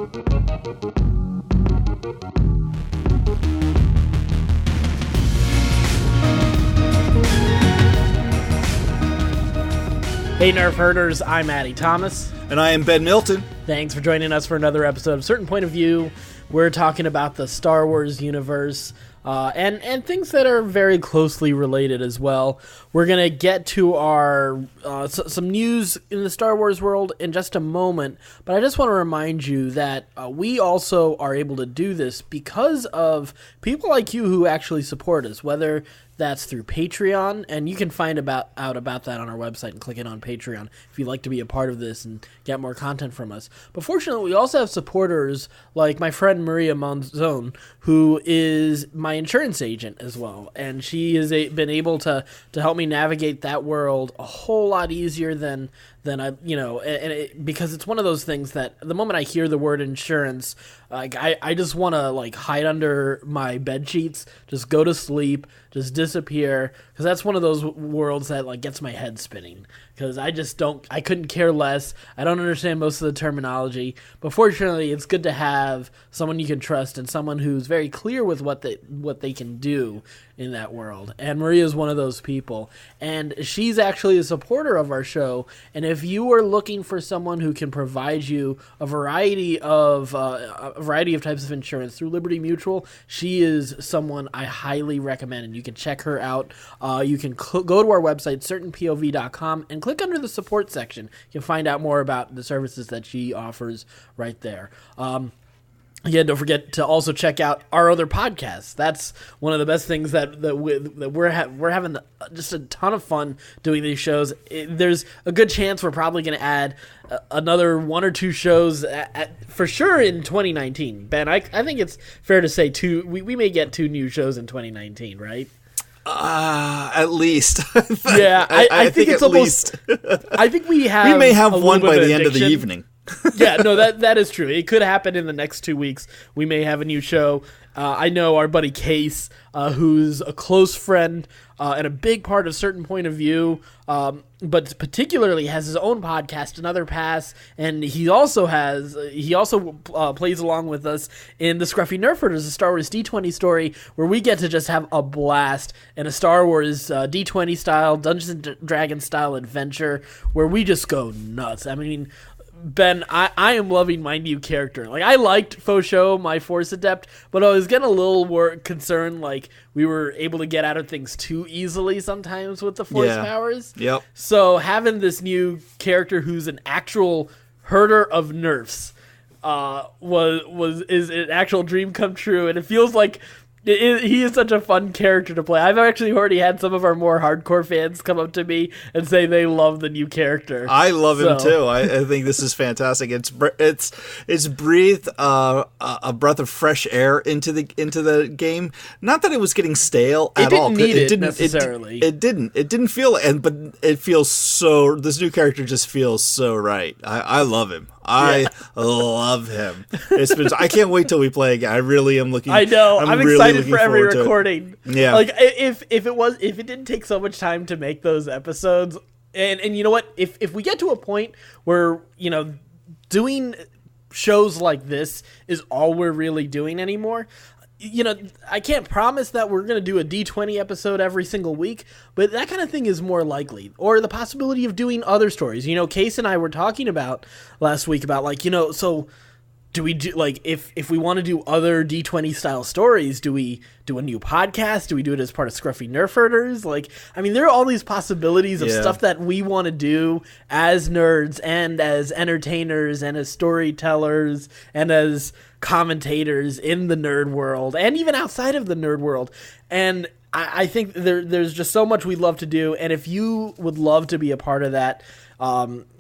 Hey Nerf Herders, I'm Addy Thomas. And I am Ben Milton. Thanks for joining us for another episode of Certain Point of View. We're talking about the Star Wars universe and things that are very closely related as well. We're going to get to our some news in the Star Wars world in just a moment, but I just want to remind you that we also are able to do this because of people like you who actually support us, whether that's through Patreon, and you can find out about that on our website and click it on Patreon if you'd like to be a part of this and get more content from us. But fortunately, we also have supporters like my friend Maria Monzon, who is my insurance agent as well, and she has been able to help me navigate that world a whole lot easier than I, because it's one of those things that the moment I hear the word insurance, like I just want to hide under my bed sheets, just go to sleep, just disappear, because that's one of those worlds that gets my head spinning, because I couldn't care less. I don't understand most of the terminology, but fortunately it's good to have someone you can trust and someone who's very clear with what they can do in that world. And Maria is one of those people, and she's actually a supporter of our show. And if you are looking for someone who can provide you a variety of types of insurance through Liberty Mutual, she is someone I highly recommend, and you can check her out. You can go to our website, certainpov.com, and click under the support section. You can find out more about the services that she offers right there. Again, don't forget to also check out our other podcasts. That's one of the best things that we're having just a ton of fun doing these shows. There's a good chance we're probably going to add another one or two shows for sure in 2019. Ben, I think it's fair to say we may get 2 new shows in 2019, right? At least. Yeah, I think it's at almost. Least. I think we may have one by the end of the evening. Yeah, no, that is true. It could happen in the next 2 weeks. We may have a new show. I know our buddy Case, who's a close friend and a big part of Certain Point of View, but particularly has his own podcast, Another Pass, and he also plays along with us in the Scruffy Nerf Herders, a Star Wars D20 story, where we get to just have a blast in a Star Wars D20 style, Dungeons and Dragons style adventure, where we just go nuts. I mean, Ben, I am loving my new character. I liked Faux Show, my Force Adept, but I was getting a little more concerned, we were able to get out of things too easily sometimes with the Force powers. Yep. So having this new character who's an actual herder of nerfs is an actual dream come true, and it feels like he is such a fun character to play. I've actually already had some of our more hardcore fans come up to me and say they love the new character. I love him too. I think this is fantastic. It's breathed a breath of fresh air into the game. Not that it was getting stale at all. It didn't necessarily. It didn't feel, but it feels so. This new character just feels so right. I love him. I love him. I can't wait till we play again. I really am looking. I know. I'm really excited for every recording. Yeah. If it didn't take so much time to make those episodes, and you know what? If we get to a point where doing shows like this is all we're really doing anymore, I can't promise that we're going to do a D20 episode every single week, but that kind of thing is more likely. Or the possibility of doing other stories. Case and I were talking about last week about so do we do if we want to do other D20 style stories, do we do a new podcast? Do we do it as part of Scruffy Nerf Herders? There are all these possibilities of stuff that we want to do as nerds and as entertainers and as storytellers and as commentators in the nerd world and even outside of the nerd world. And I think there's just so much we'd love to do. And if you would love to be a part of that,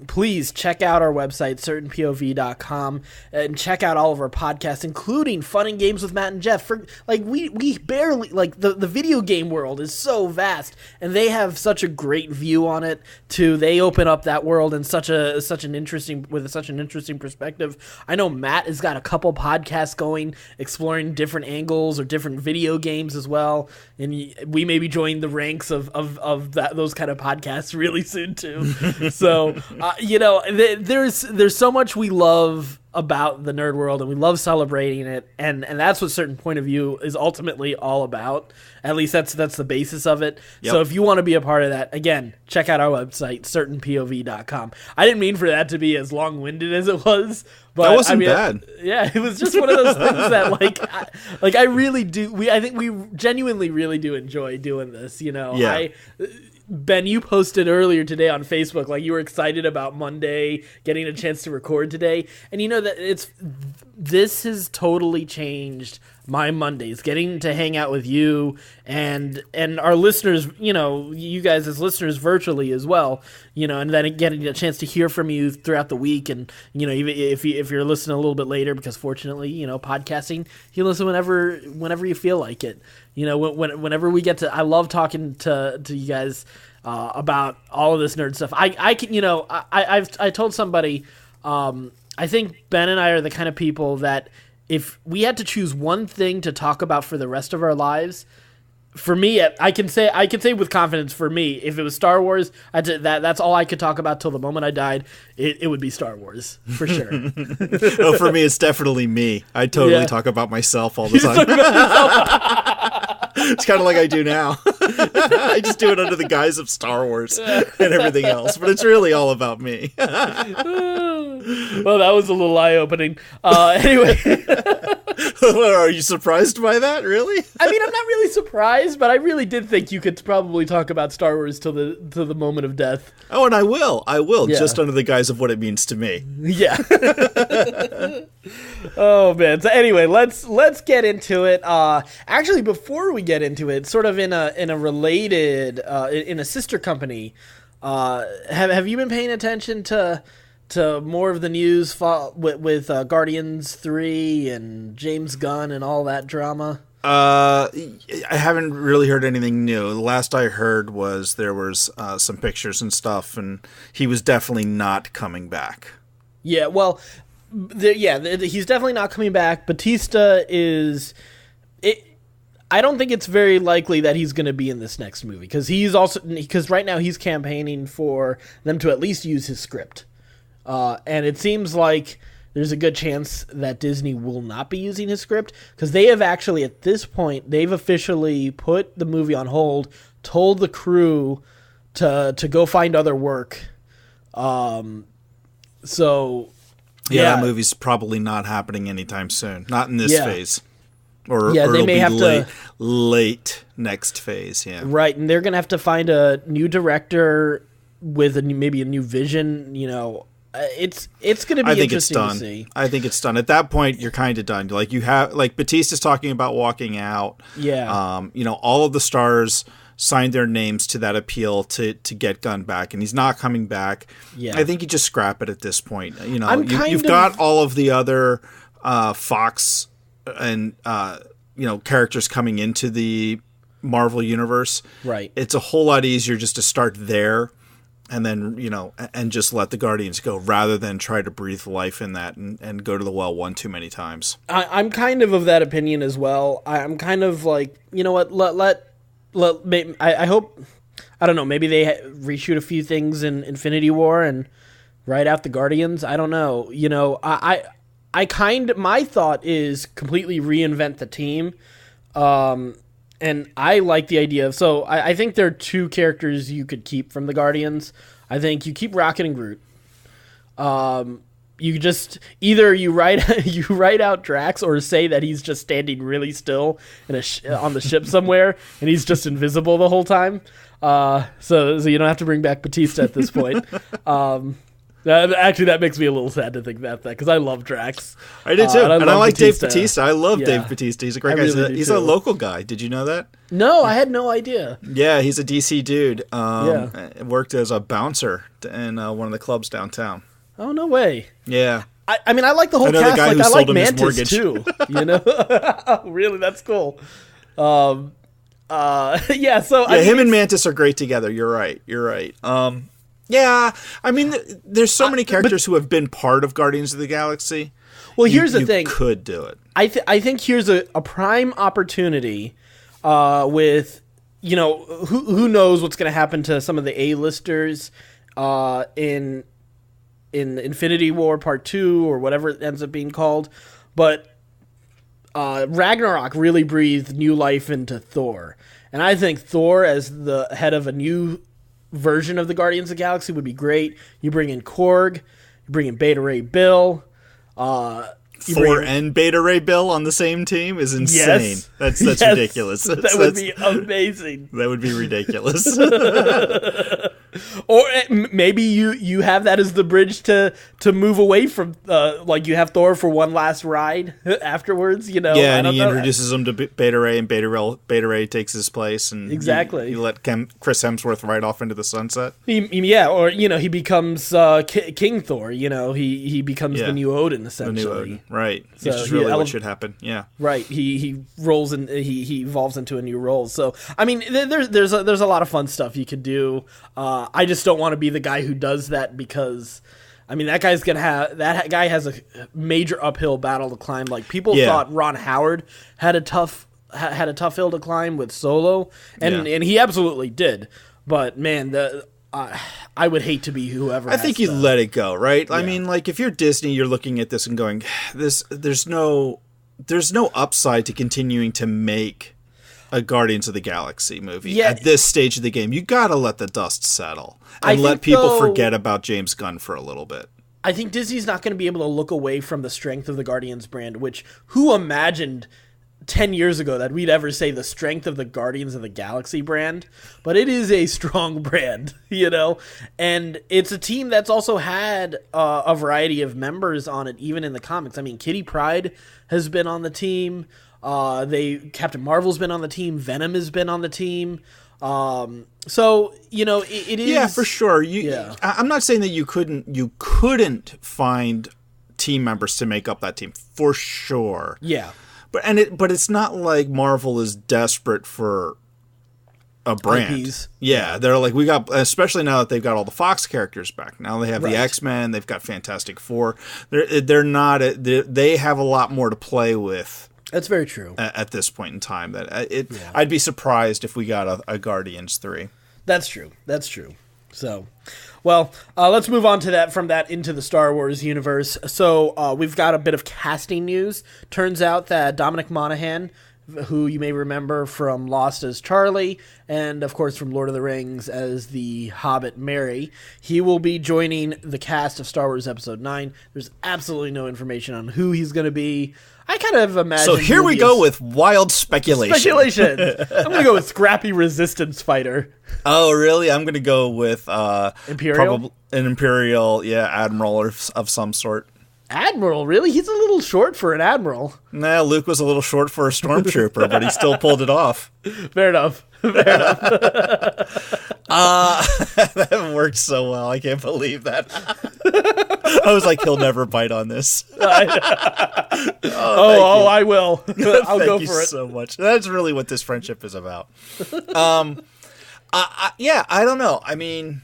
please check out our website, certainpov.com, and check out all of our podcasts, including Fun and Games with Matt and Jeff. We barely, the video game world is so vast, and they have such a great view on it, too. They open up that world in such an interesting perspective. I know Matt has got a couple podcasts going, exploring different angles or different video games as well, and we may be joining the ranks of those kind of podcasts really soon, too. So, there's so much we love about the nerd world, and we love celebrating it, and that's what Certain Point of View is ultimately all about. At least that's the basis of it. Yep. So if you want to be a part of that, again, check out our website, certainpov.com. I didn't mean for that to be as long-winded as it was, but that wasn't bad. Yeah, it was just one of those things that I really do. I think we genuinely really do enjoy doing this. Yeah. Ben, you posted earlier today on Facebook, like you were excited about Monday, getting a chance to record today. And that this has totally changed my Mondays, getting to hang out with you and our listeners, you guys as listeners virtually as well, and then getting a chance to hear from you throughout the week. And, even if you're listening a little bit later, because fortunately, podcasting, you listen whenever you feel like it. Whenever we get to, I love talking to you guys about all of this nerd stuff. I told somebody, I think Ben and I are the kind of people that if we had to choose one thing to talk about for the rest of our lives, for me, I can say with confidence, for me, if it was Star Wars, that's all I could talk about till the moment I died. It would be Star Wars, for sure. Oh, for me, it's definitely me. I totally talk about myself all the time. It's kind of like I do now. I just do it under the guise of Star Wars and everything else, but it's really all about me. Well, that was a little eye-opening. Anyway. Are you surprised by that, really? I mean, I'm not really surprised, but I really did think you could probably talk about Star Wars till the moment of death. Oh, and I will, just under the guise of what it means to me. Yeah. Oh man. So anyway, let's get into it. Actually, before we get into it, sort of in a related, in a sister company, have you been paying attention to more of the news with Guardians 3 and James Gunn and all that drama? I haven't really heard anything new. The last I heard was there was some pictures and stuff, and he was definitely not coming back. Yeah, well, he's definitely not coming back. Batista is... I don't think it's very likely that he's going to be in this next movie, because right now he's campaigning for them to at least use his script. And it seems like there's a good chance that Disney will not be using his script, because they have actually, at this point, they've officially put the movie on hold, told the crew to go find other work. That movie's probably not happening anytime soon. Not in this phase. Or they may have to late next phase. Yeah, right, and they're gonna have to find a new director with maybe a new vision. It's going to be interesting to see. I think it's done. At that point, you're kind of done. Like Batista's talking about walking out. Yeah. All of the stars signed their names to that appeal to get Gunn back, and he's not coming back. Yeah. I think you just scrap it at this point. You've got all of the other Fox and characters coming into the Marvel universe. Right. It's a whole lot easier just to start there. And then, and just let the Guardians go rather than try to breathe life in that and go to the well one too many times. I'm kind of that opinion as well. I'm kind of like, you know what, I hope, I don't know, maybe they reshoot a few things in Infinity War and write out the Guardians. I don't know. My thought is completely reinvent the team. And I like the idea of... So, I think there are two characters you could keep from the Guardians. I think you keep Rocket and Groot. You just... Either you write out Drax, or say that he's just standing really still on the ship somewhere, and he's just invisible the whole time. So you don't have to bring back Batista at this point. Actually, that makes me a little sad to think about that, because I love Drax. I do too, and I like Batista. Dave Batista. I love Dave Batista. He's a great guy. Really he's a local guy. Did you know that? No, I had no idea. Yeah, he's a DC dude. Worked as a bouncer in one of the clubs downtown. Oh, no way. Yeah. I mean, I like the whole cast. I like Mantis too. Oh, really? That's cool. So him and Mantis are great together. You're right. Yeah, I mean, there's so many characters who have been part of Guardians of the Galaxy. Well, here's the thing. You could do it. I think here's a prime opportunity with, who knows what's going to happen to some of the A-listers in in Infinity War Part 2 or whatever it ends up being called. But Ragnarok really breathed new life into Thor. And I think Thor as the head of a new version of the Guardians of the Galaxy would be great. You bring in Korg, you bring in Beta Ray Bill. Thor and Beta Ray Bill on the same team is insane. Yes. That's Yes. ridiculous. That would be amazing. That would be ridiculous. Or maybe you have that as the bridge to move away from, like you have Thor for one last ride afterwards, you know? Yeah, and he introduces him to Beta Ray, and Beta Ray takes his place, and exactly. you let Chris Hemsworth ride off into the sunset. Or, he becomes King Thor, he becomes the new Odin, essentially. The new Odin, right. So which is really what should happen, yeah. Right, he rolls in, he evolves into a new role. So, I mean, there's a lot of fun stuff you could do. I just don't want to be the guy who does that because, I mean, that guy has a major uphill battle to climb. Like, people thought Ron Howard had a tough hill to climb with Solo, and he absolutely did. But man, I would hate to be whoever. I think you let it go, right? Yeah. I mean, like if you're Disney, you're looking at this and going, there's no upside to continuing to make a Guardians of the Galaxy movie at this stage of the game. You gotta let the dust settle and let people forget about James Gunn for a little bit. I think Disney's not going to be able to look away from the strength of the Guardians brand, which who imagined 10 years ago that we'd ever say the strength of the Guardians of the Galaxy brand, but it is a strong brand, and it's a team that's also had a variety of members on it, even in the comics. I mean, Kitty Pryde has been on the team. Captain Marvel's been on the team. Venom has been on the team. So it is. Yeah, for sure. I'm not saying that you couldn't find team members to make up that team for sure. Yeah. But it's not like Marvel is desperate for a brand. IPs. Yeah, they're like, especially now that they've got all the Fox characters back. Now they have the X-Men, they've got Fantastic Four. They have a lot more to play with. That's very true. At this point in time, I'd be surprised if we got a Guardians 3. That's true. So, well, let's move on to from that into the Star Wars universe. So we've got a bit of casting news. Turns out that Dominic Monaghan, who you may remember from Lost as Charlie, and of course from Lord of the Rings as the Hobbit Merry, he will be joining the cast of Star Wars Episode 9. There's absolutely no information on who he's going to be. I kind of imagine. So here we go with wild speculation. I'm going to go with scrappy resistance fighter. Oh, really? I'm going to go with Imperial? Probably an Imperial, admiral of some sort. Admiral, really? He's a little short for an admiral. Nah, Luke was a little short for a stormtrooper, but he still pulled it off. Fair enough. That worked so well. I can't believe that. I was like, he'll never bite on this. I will. I'll go for it. Thank you so much. That's really what this friendship is about. I don't know. I mean,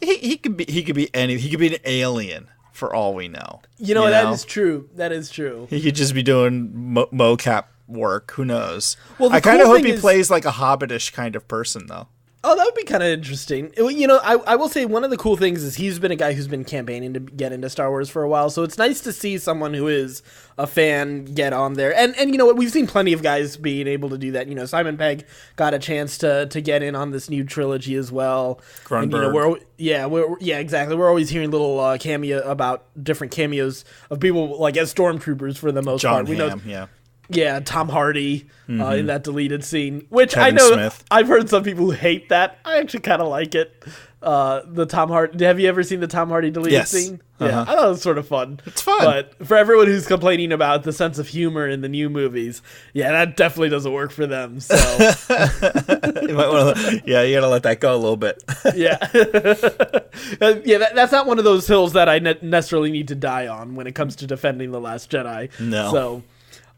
he could be an alien for all we know. That is true. That is true. He could just be doing mocap work. Who knows? Well, I kind of hope he plays like a hobbitish kind of person, though. Oh, that would be kind of interesting. I will say one of the cool things is he's been a guy who's been campaigning to get into Star Wars for a while, so it's nice to see someone who is a fan get on there. And you know what? We've seen plenty of guys being able to do that. Simon Pegg got a chance to get in on this new trilogy as well. Grunberg. Exactly. We're always hearing little different cameos of people like as stormtroopers for the most part. John Hamm, Yeah, Tom Hardy in that deleted scene, which Kevin I know Smith. I've heard some people who hate that. I actually kind of like it. The Tom Hardy. Have you ever seen the Tom Hardy deleted scene? Yeah, I thought it was sort of fun. It's fun. But for everyone who's complaining about the sense of humor in the new movies, that definitely doesn't work for them. So you might want to, you got to let that go a little bit. That's not one of those hills that I necessarily need to die on when it comes to defending The Last Jedi. No. So.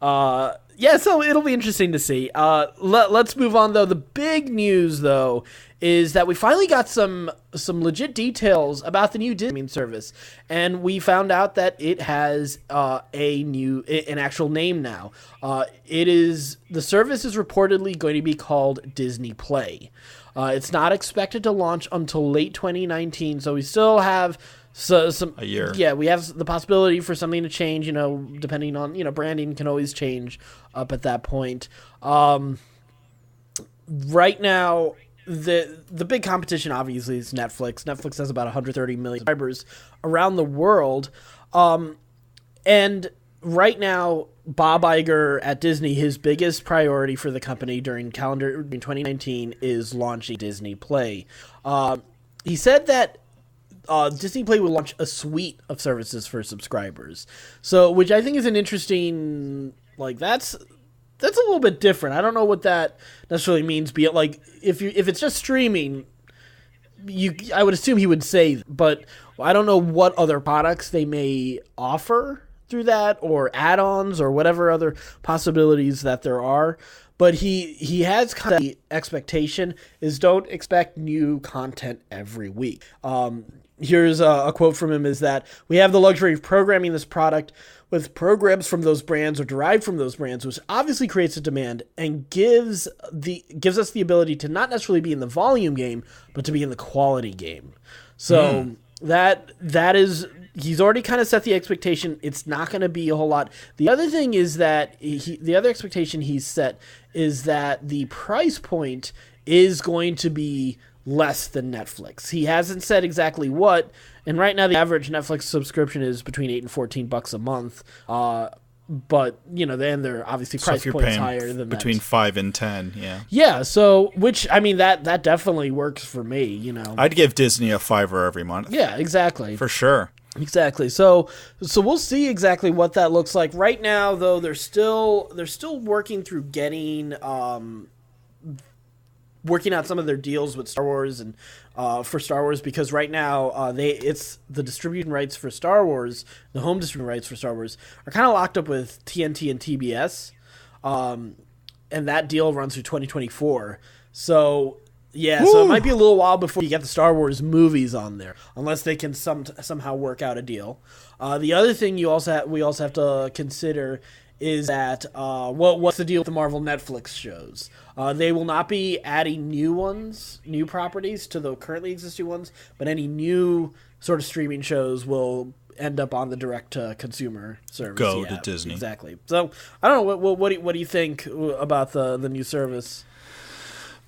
So it'll be interesting to see. Let's move on, though. The big news, though, is that we finally got some legit details about the new Disney service, and we found out that it has an actual name now. The service is reportedly going to be called Disney Play. It's not expected to launch until late 2019, so we still have a year. Yeah, we have the possibility for something to change, depending on, branding can always change up at that point. Right now, the big competition obviously is Netflix. Netflix has about 130 million subscribers around the world. And right now, Bob Iger at Disney, his biggest priority for the company during 2019 is launching Disney Play. He said that Disney Play will launch a suite of services for subscribers. So, which I think is an interesting, that's a little bit different. I don't know what that necessarily means. Be it like if it's just streaming, I would assume he would say, but I don't know what other products they may offer through that, or add-ons, or whatever other possibilities that there are. But he has kind of the expectation is don't expect new content every week. Here's a quote from him is that we have the luxury of programming this product with programs from those brands or derived from those brands, which obviously creates a demand and gives us the ability to not necessarily be in the volume game, but to be in the quality game. So that is, he's already kind of set the expectation. It's not going to be a whole lot. The other thing is that the other expectation he's set is that the price point is going to be less than Netflix. He hasn't said exactly what, and right now the average Netflix subscription is between $8 and $14 a month. But then they're obviously price points higher than between that. 5 and 10. Yeah. Yeah. So, which I mean that definitely works for me. I'd give Disney a $5 every month. Yeah. Exactly. For sure. Exactly. So we'll see exactly what that looks like. Right now, though, they're still working through getting working out some of their deals with Star Wars and for Star Wars, because right now it's the distribution rights for Star Wars, the home distribution rights for Star Wars are kind of locked up with TNT and TBS, and that deal runs through 2024. So yeah, so it might be a little while before you get the Star Wars movies on there, unless they can somehow work out a deal. The other thing we also have to consider is that what's the deal with the Marvel Netflix shows? They will not be adding new properties to the currently existing ones, but any new sort of streaming shows will end up on the direct-to-consumer service. Go to Disney. Exactly. So, I don't know, what do you think about the new service?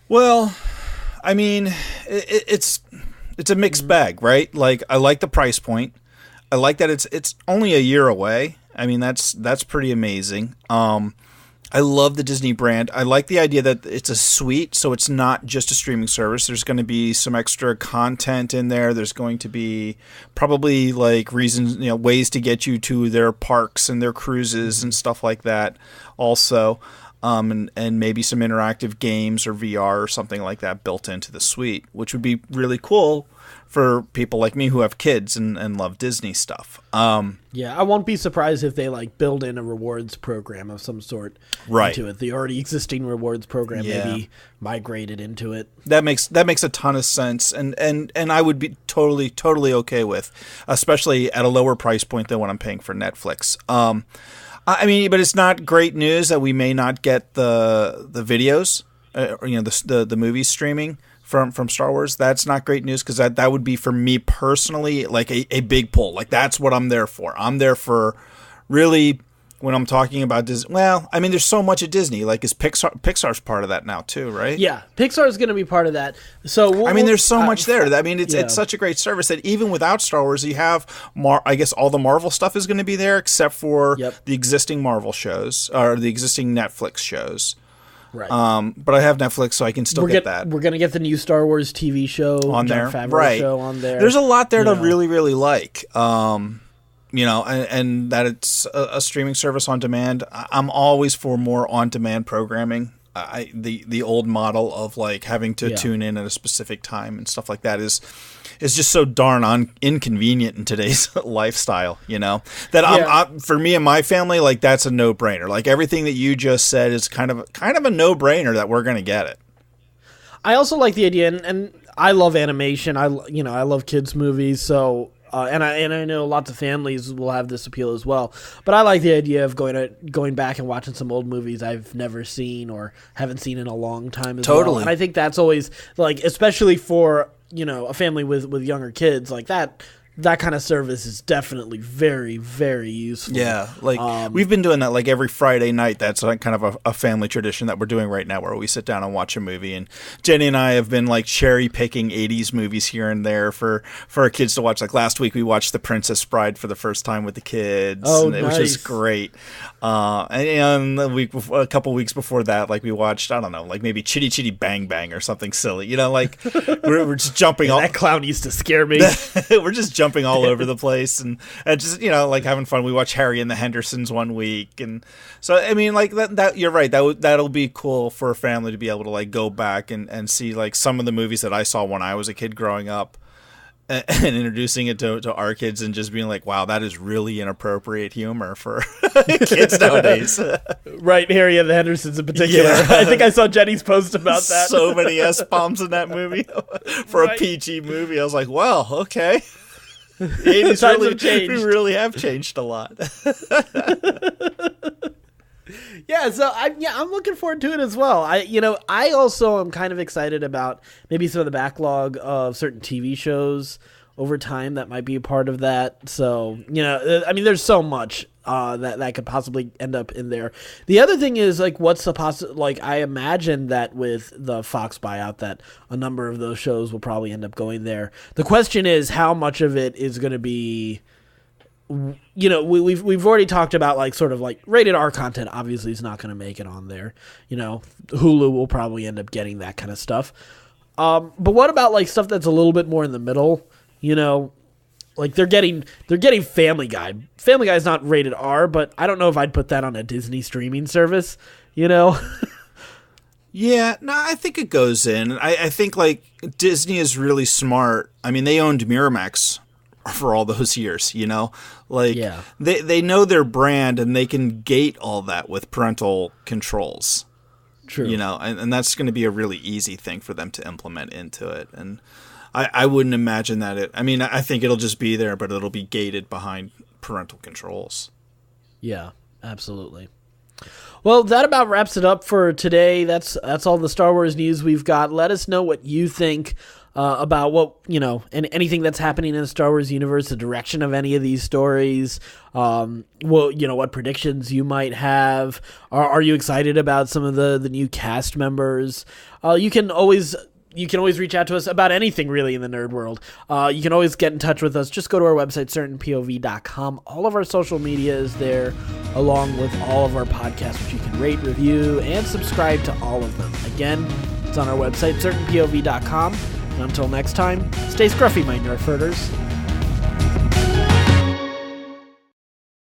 Well, I mean, it's a mixed bag, right? Like, I like the price point. I like that it's only a year away. I mean, that's pretty amazing. I love the Disney brand. I like the idea that it's a suite, so it's not just a streaming service. There's going to be some extra content in there. There's going to be probably like reasons, ways to get you to their parks and their cruises and stuff like that also. And maybe some interactive games or VR or something like that built into the suite, which would be really cool for people like me who have kids and love Disney stuff. Yeah, I won't be surprised if they build in a rewards program of some sort into it. The already existing rewards program maybe migrated into it. That makes a ton of sense, and I would be totally okay with, especially at a lower price point than what I'm paying for Netflix. I mean, but it's not great news that we may not get the videos, the movies streaming from Star Wars. That's not great news, because that would be for me personally like a big pull. Like, that's what I'm there for. I'm there for really when I'm talking about Disney. Well, I mean, there's so much at Disney. Like, is Pixar's part of that now too, right? Yeah, Pixar is going to be part of that. So I mean, there's so much there. I mean, it's such a great service that even without Star Wars, you have I guess all the Marvel stuff is going to be there, except for the existing Marvel shows or the existing Netflix shows. Right. But I have Netflix, so I can still get that. We're going to get the new Star Wars TV show on there. Jon Favreau show on there. There's a lot there to really, really like. And that it's a streaming service on demand. I'm always for more on-demand programming. The old model of like having to tune in at a specific time and stuff like that is just so darn inconvenient in today's lifestyle, that for me and my family, like, that's a no-brainer. Like, everything that you just said is kind of a no-brainer that we're going to get it. I also like the idea, and I love animation. I love kids movies, so and I know lots of families will have this appeal as well. But I like the idea of going back and watching some old movies I've never seen or haven't seen in a long time as well. And I think that's always, like, especially for a family with younger kids, like, that that kind of service is definitely very, very useful. Yeah, like we've been doing that like every Friday night. That's like kind of a family tradition that we're doing right now, where we sit down and watch a movie. And Jenny and I have been like cherry picking 80s movies here and there for our kids to watch. Like last week we watched The Princess Bride for the first time with the kids. And it was just great. And a couple weeks before that, like we watched, I don't know, like maybe Chitty Chitty Bang Bang or something silly. You know, like we're just jumping all. That clown used to scare me. We're just jumping all over the place and just, you know, like having fun. We watch Harry and the Hendersons one week, and so I mean, like that you're right, that'll be cool for a family to be able to like go back and see like some of the movies that I saw when I was a kid growing up, and introducing it to our kids and just being like, wow, that is really inappropriate humor for kids nowadays. Right, Harry and the Hendersons in particular. Yeah. I think I saw Jenny's post about that. So many S-bombs in that movie for a PG movie. I was like, well, okay. The 80s we really have changed a lot. Yeah, so I'm looking forward to it as well. I also am kind of excited about maybe some of the backlog of certain TV shows over time that might be a part of that. So, I mean, there's so much that could possibly end up in there. The other thing is, like, what's the I imagine that with the Fox buyout that a number of those shows will probably end up going there. The question is how much of it is going to be, we've already talked about like sort of like rated R content obviously is not going to make it on there. Hulu will probably end up getting that kind of stuff. But what about like stuff that's a little bit more in the middle? Like they're getting Family Guy. Family Guy is not rated R, but I don't know if I'd put that on a Disney streaming service, Yeah, no, I think it goes in. I think like Disney is really smart. I mean, they owned Miramax for all those years, Like they know their brand and they can gate all that with parental controls. True. And that's going to be a really easy thing for them to implement into it. And I wouldn't imagine that I think it'll just be there, but it'll be gated behind parental controls. Yeah, absolutely. Well, that about wraps it up for today. That's all the Star Wars news we've got. Let us know what you think about what, and anything that's happening in the Star Wars universe, the direction of any of these stories, what predictions you might have. Are you excited about some of the new cast members? You can always reach out to us about anything really in the nerd world. You can always get in touch with us. Just go to our website, certainpov.com. All of our social media is there, along with all of our podcasts, which you can rate, review, and subscribe to all of them. Again, it's on our website, certainpov.com. And until next time, stay scruffy, my nerferders.